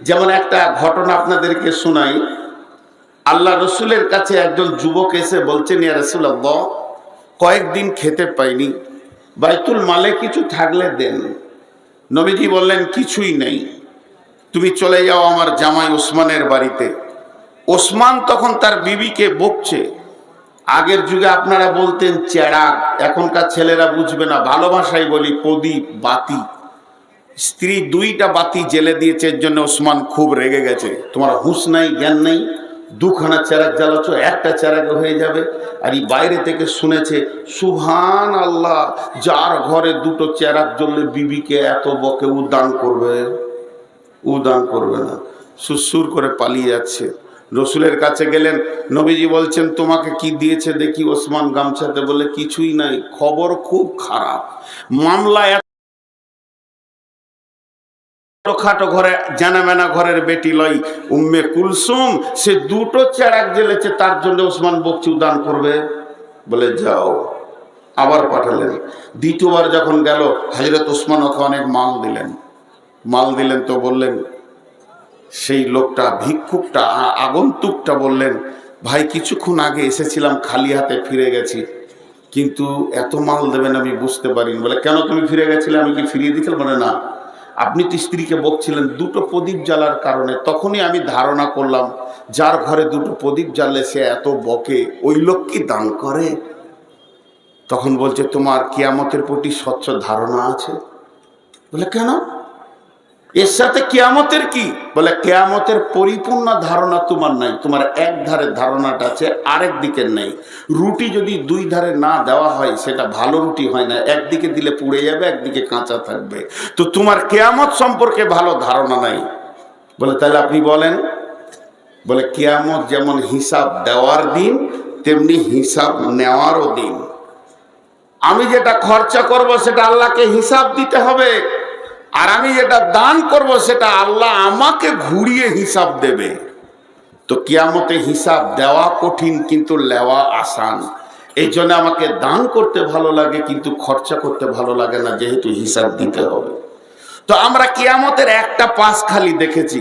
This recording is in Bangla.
যেমন একটা ঘটনা আপনাদেরকে শোনাই। আল্লাহ রসুলের কাছে একজন যুবক এসে বলছেন, ইয়া রাসূলুল্লাহ, কয়েকদিন খেতে পাইনি, বাইতুল মালে কিছু থাকলে দেন। নবীজি বললেন, কিছুই নেই, তুমি চলে যাও আমার জামাই ওসমানের বাড়িতে। ওসমান তখন তার বিবিকে বকছে। আগের যুগে আপনারা বলতেন চেরাগ, এখনকার ছেলেরা বুঝবে না, ভালোবাসায় বলি প্রদীপ, বাতি। স্ত্রী দুইটা বাতি জেলে দিয়েছে, এর জন্য ওসমান খুব রেগে গেছে। তোমার হুঁশ নাই, জ্ঞান নেই, দুখানা চেরাগ জ্বালাচ্ছ, একটা চেরাগে হয়ে যাবে। আর এই বাইরে থেকে শুনেছে, সুবহান আল্লাহ, যার ঘরে দুটো চেরাগ জ্বললে বিবিকে এত বকে, উদান করবে? উদান করবে না। সুসুর করে পালিয়ে যাচ্ছে। রসুলের কাছে গেলেন, নবীজি বলছেন, তোমাকে কি দিয়েছে দেখি। ওসমান গামছাতে বলে, কিছুই নাই, খবর খুব খারাপ, মামলা খাটো ঘরে জানামেনা ঘরের বেটি লই উম্মে কুলসুম, সে দুটো চেরাগ জ্বেলেছে, তার জন্য ওসমান বকছি, উদান করবে? বলে যাও। আবার পাঠালেন। দ্বিতীয়বার যখন গেল, হযরত ওসমান ওকে অনেক মাল দিলেন তো বললেন, সেই লোকটা, ভিক্ষুকটা, আগন্তুকটা বললেন, ভাই কিছুক্ষণ আগে এসেছিলাম, খালি হাতে ফিরে গেছি, কিন্তু এত মাল দেবেন আমি বুঝতে পারিনি। বলে, কেন তুমি ফিরে গেছিলে, আমি কি ফিরিয়ে দিয়েছিলাম? বলে, না, আপনি তো স্ত্রীকে বকছিলেন দুটো প্রদীপ জ্বালার কারণে, তখনই আমি ধারণা করলাম যার ঘরে দুটো প্রদীপ জ্বাললে সে এত বকে, ওই লোক কি দান করে? তখন বলছে, তোমার কিয়ামতের প্রতি স্বচ্ছ ধারণা আছে? বলে, কেন? এর সাথে কিয়ামতের কি? বলে, কিয়ামতের পরিপূর্ণ ধারণা তোমার নাই, তোমার এক ধারের ধারণাটা আছে, আরেক দিকের নেই। রুটি যদি দুই ধারে না দেওয়া হয়, সেটা ভালো রুটি হয় না, একদিকে দিলে পুড়ে যাবে, একদিকে কাঁচা থাকবে। তো তোমার কিয়ামত সম্পর্কে ভালো ধারণা নাই। বলে, তাহলে আপনি বলেন? বলে, কিয়ামত যেমন হিসাব দেওয়ার দিন, তেমনি হিসাব নেওয়ারও দিন। আমি যেটা খরচা করব সেটা আল্লাহকে হিসাব দিতে হবে, আর আমি যেটা দান করব সেটা আল্লাহ আমাকে ঘুরিয়ে হিসাব দেবে। তো কিয়ামতে হিসাব দেওয়া কঠিন, কিন্তু নেওয়া আসান। এই জন্য আমাকে দান করতে ভালো লাগে, কিন্তু খরচা করতে ভালো লাগে না, যেহেতু হিসাব দিতে হবে। তো আমরা কিয়ামতের একটা পাশ খালি দেখেছি,